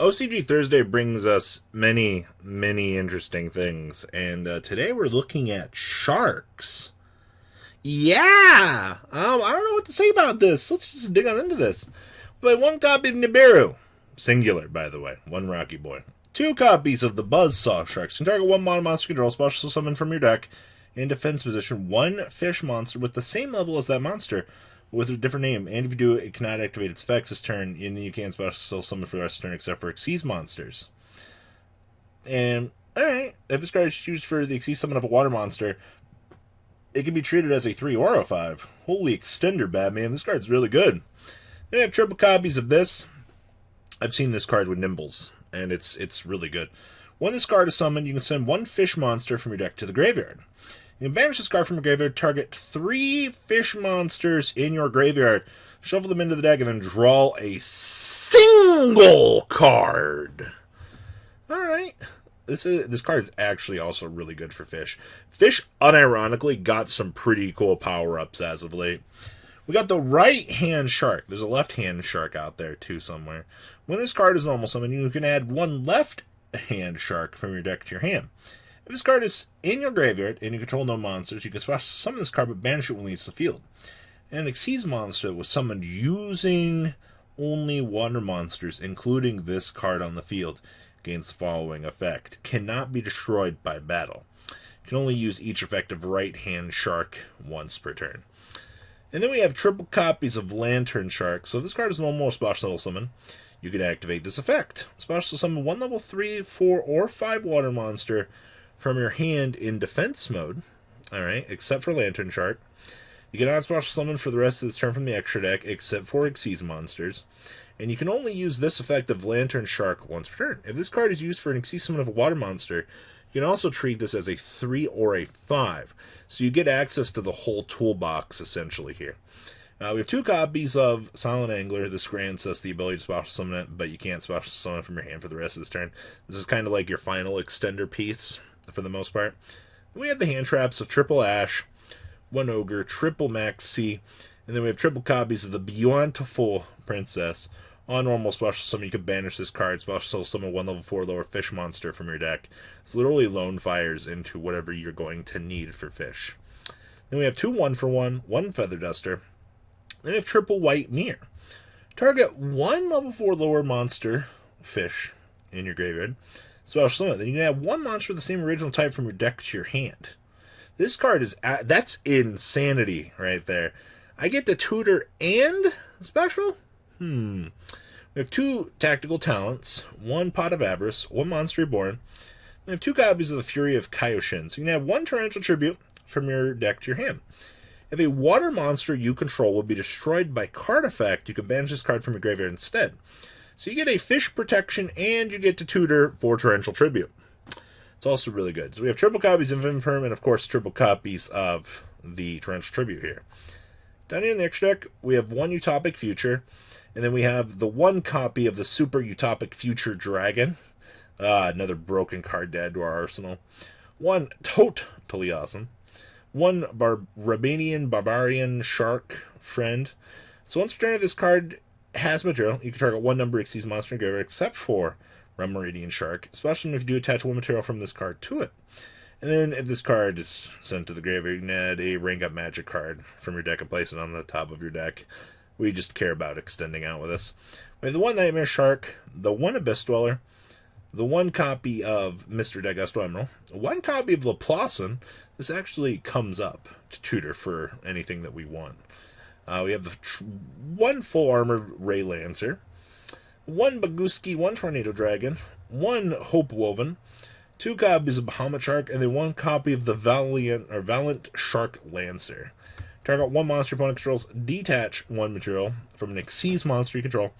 OCG Thursday brings us many, many interesting things, and today we're looking at sharks. Yeah! I don't know what to say about this. Let's just dig on into this. Play one copy of Nibiru, singular, by the way, one Rocky Boy. Two copies of the Buzzsaw Sharks. You can target one mono monster control, special summon from your deck. In defense position, one fish monster with the same level as that monster, with a different name, and if you do, it cannot activate its effects this turn, and then you can't special summon for the rest of the turn except for Xyz monsters. And, alright, if this card is used for the Xyz summon of a water monster, it can be treated as a 3 or a 5. Holy extender, Batman, this card's really good. Then we have triple copies of this. I've seen this card with Nimbles, and it's really good. When this card is summoned, you can send one fish monster from your deck to the graveyard. You can banish this card from your graveyard, target 3 fish monsters in your graveyard, shuffle them into the deck, and then draw a single card. Alright. This card is actually also really good for Fish. Fish, unironically, got some pretty cool power-ups as of late. We got the right-hand shark. There's a left-hand shark out there, too, somewhere. When this card is normal summon, you can add one left-hand shark from your deck to your hand. If this card is in your graveyard and you control no monsters, you can special summon this card but banish it when it leaves the field. And an Xyz monster was summoned using only water monsters, including this card on the field, gains the following effect. Cannot be destroyed by battle. Can only use each effect of right-hand shark once per turn. And then we have triple copies of Lantern Shark. So if this card is normal special summon, you can activate this effect. Special summon one level 3, 4, or 5 water monster from your hand in defense mode, alright, except for Lantern Shark. You cannot special summon for the rest of this turn from the extra deck, except for Xyz monsters. And you can only use this effect of Lantern Shark once per turn. If this card is used for an Xyz summon of a water monster, you can also treat this as a 3 or a 5. So you get access to the whole toolbox, essentially, here. We have 2 copies of Silent Angler. This grants us the ability to special summon it, but you can't special summon it from your hand for the rest of this turn. This is kind of like your final extender piece, for the most part. We have the hand traps of Triple Ash, 1 Ogre, Triple Max C, and then we have triple copies of the Beautiful Princess. On normal special summon, you can banish this card, special summon 1 level 4 lower fish monster from your deck. It's literally lone fires into whatever you're going to need for fish. Then we have 2 1-for-1, 1 Feather Duster. Then we have triple White Mirror. Target 1 level 4 lower monster fish in your graveyard. Special summon. Then you can add 1 monster with the same original type from your deck to your hand. This card is that's insanity right there. I get to tutor and special? We have 2 tactical talents, 1 Pot of Avarice, 1 Monster Reborn. We have 2 copies of the Fury of Kaioshin. So you can have 1 Torrential Tribute from your deck to your hand. If a water monster you control will be destroyed by card effect, you can banish this card from your graveyard instead. So you get a fish protection and you get to tutor for Torrential Tribute. It's also really good. So we have triple copies of Imperm and of course triple copies of the Torrential Tribute here. Down here in the extra deck, we have 1 Utopic Future, and then we have the 1 copy of the Super Utopic Future Dragon. Another broken card to add to our arsenal. 1 Totally Awesome. 1 Rabanian Barbarian Shark Friend. So once per turn, this card has material. You can target 1 number Xyz monster in graveyard except for Meridian Shark, especially if you do attach 1 material from this card to it. And then if this card is sent to the graveyard, you can add a Rank Up Magic card from your deck and place it on the top of your deck. We just care about extending out with this. We have the 1 Nightmare Shark, the 1 Abyss Dweller, the 1 copy of Mr. Dagusto Emerald, 1 copy of Laplasan. This actually comes up to tutor for anything that we want. We have the 1 Full Armored Ray Lancer, 1 Baguski, 1 Tornado Dragon, 1 Hope Woven, 2 copies of Bahamut Shark, and then 1 copy of the Valiant Shark Lancer. Target 1 monster opponent controls, detach 1 material from an Xyz monster you control,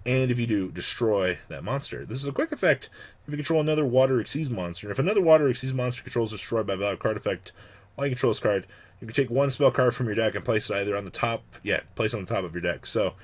and if you do, destroy that monster. This is a quick effect if you control another water Xyz monster. And if another water Xyz monster controls is destroyed by a valid card effect, while you control this card, you can take 1 spell card from your deck and place it either on the top, place on the top of your deck. So,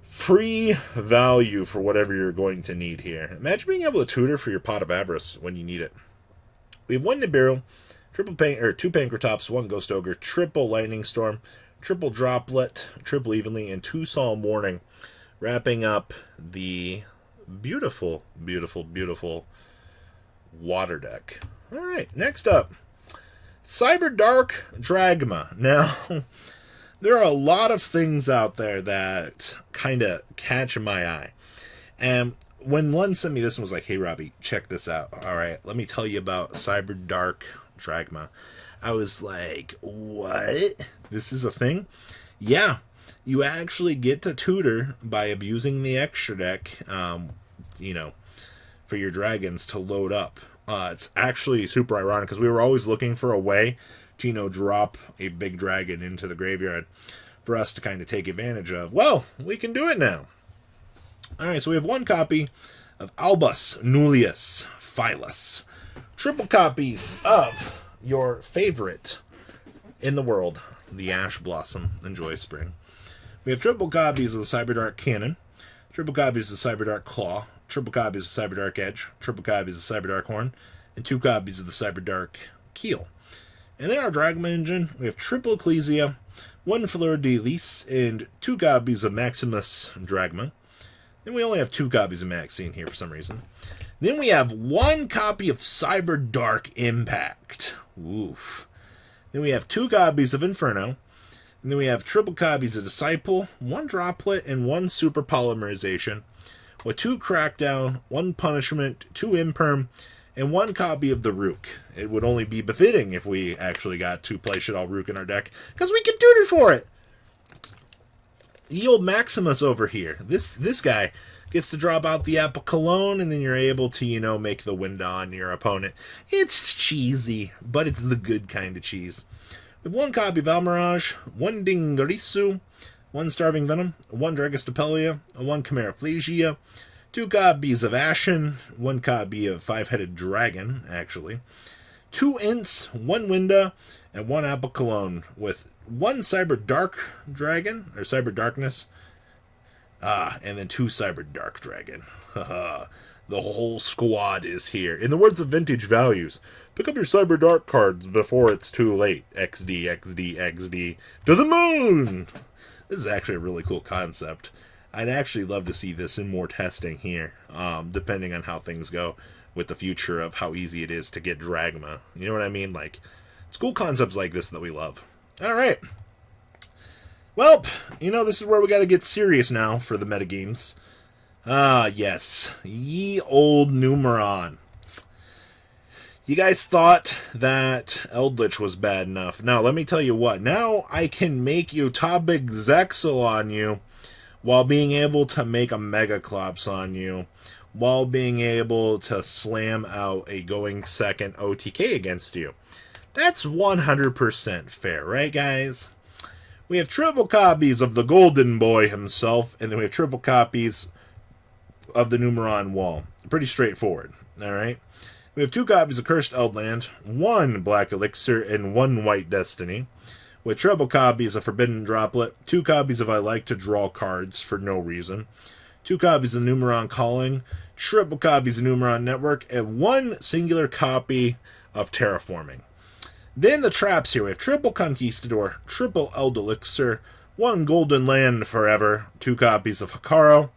free value for whatever you're going to need here. Imagine being able to tutor for your Pot of Avarice when you need it. We have 1 Nibiru, 2 Pankratops, 1 Ghost Ogre, triple Lightning Storm, triple droplet, triple evenly, and 2 solemn warning, wrapping up the beautiful, beautiful, beautiful water deck. All right, next up, Cyberdark Dragma. Now, there are a lot of things out there that kind of catch my eye. And when Len sent me this and was like, hey, Robbie, check this out. All right, let me tell you about Cyberdark Dragma. I was like, what? This is a thing? Yeah, you actually get to tutor by abusing the extra deck, for your dragons to load up. It's actually super ironic because we were always looking for a way to, drop a big dragon into the graveyard for us to kind of take advantage of. Well, we can do it now. All right, so we have 1 copy of Albus Nullius Philus. Triple copies of your favorite in the world, the Ash Blossom and Joy Spring. We have triple copies of the Cyberdark Cannon, triple copies of the Cyberdark Claw, triple copies of Cyberdark Edge, triple copies of Cyberdark Horn, and 2 copies of the Cyberdark Keel. And then our Dragma engine, we have triple Ecclesia, 1 Fleur de Lis, and 2 copies of Maximus Dragma. Then we only have 2 copies of Maxine here for some reason. Then we have 1 copy of Cyberdark Impact. Oof. Then we have 2 copies of Inferno. And then we have triple copies of Disciple, 1 Droplet, and 1 Super Polymerization, with 2 Crackdown, 1 Punishment, 2 Imperm, and 1 copy of the Rook. It would only be befitting if we actually got to play shit all Rook in our deck, because we can tutor for it! The old Maximus over here. This guy gets to drop out the Apple Cologne, and then you're able to, make the wind on your opponent. It's cheesy, but it's the good kind of cheese. We have 1 copy of Almirage, 1 Dingarisu, 1 Starving Venom, 1 Dragostapelia, 1 Chimera Phlegia, 2 copies of Ashen, 1 copy of 5-Headed Dragon, actually, 2 Ints, 1 Winda, and 1 Apple Cologne, with 1 Cyberdark Dragon, or Cyberdarkness, and then 2 Cyberdark Dragon. The whole squad is here. In the words of Vintage Values, pick up your Cyberdark cards before it's too late. XD, XD, XD, to the moon! This is actually a really cool concept. I'd actually love to see this in more testing here, depending on how things go with the future of how easy it is to get Dragma. You know what I mean? Like, it's cool concepts like this that we love. Alright. Well, this is where we gotta get serious now for the metagames. Yes. Ye old Numeron. You guys thought that Eldlich was bad enough. Now, let me tell you what. Now I can make Utopic Zexal on you while being able to make a Megaclops on you, while being able to slam out a going second OTK against you. That's 100% fair, right, guys? We have triple copies of the Golden Boy himself, and then we have triple copies of the Numeron Wall. Pretty straightforward, alright? We have 2 copies of Cursed Eldland, 1 Black Elixir, and 1 White Destiny, with triple copies of Forbidden Droplet, 2 copies of I Like to Draw Cards for no reason, 2 copies of Numeron Calling, triple copies of Numeron Network, and 1 singular copy of Terraforming. Then the traps here. We have triple Conquistador, triple Eld Elixir, 1 Golden Land Forever, 2 copies of Hikaro,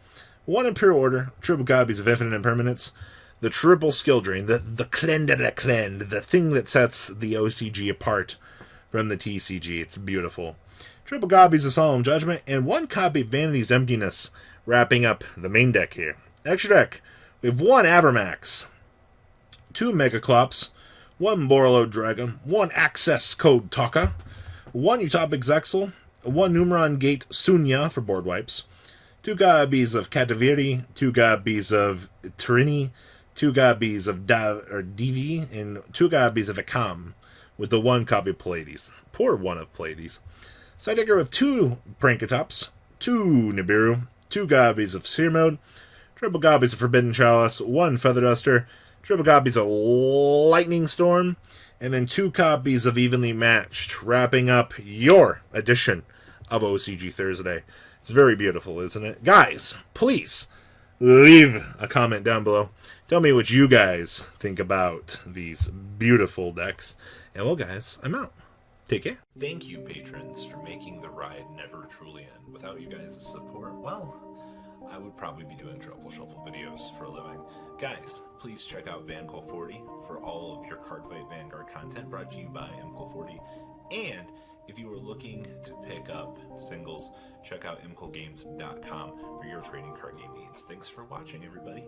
1 Imperial Order, triple copies of Infinite Impermanence, the triple Skill Drain, the Clend de la Clend, the thing that sets the OCG apart from the TCG. It's beautiful. Triple copies of Solemn Judgment, and 1 copy of Vanity's Emptiness, wrapping up the main deck here. Extra deck, we have 1 Avermax, 2 Megaclops, 1 Borreload Dragon, 1 Access Code Taka, 1 Utopic Zexal, 1 Numeron Gate Sunya for board wipes, 2 copies of Kataviri, 2 copies of Trini, 2 copies of Divi, and 2 copies of Akam, with the 1 copy of Pleiades. Poor 1 of Pleiades. Side decker with 2 Prankatops, 2 Nibiru, 2 copies of Seer Mode, triple copies of Forbidden Chalice, 1 Feather Duster, triple copies of Lightning Storm, and then 2 copies of Evenly Matched, wrapping up your edition of OCG Thursday. It's very beautiful, isn't it? Guys, please leave a comment down below. Tell me what you guys think about these beautiful decks. And well, guys, I'm out. Take care. Thank you, patrons, for making the ride never truly end. Without you guys' support, well, I would probably be doing Truffle Shuffle videos for a living. Guys, please check out VanCool40 for all of your Cardfight Vanguard content brought to you by MCool40. And if you are looking to pick up singles, check out mcoolgames.com for your trading card game needs. Thanks for watching, everybody.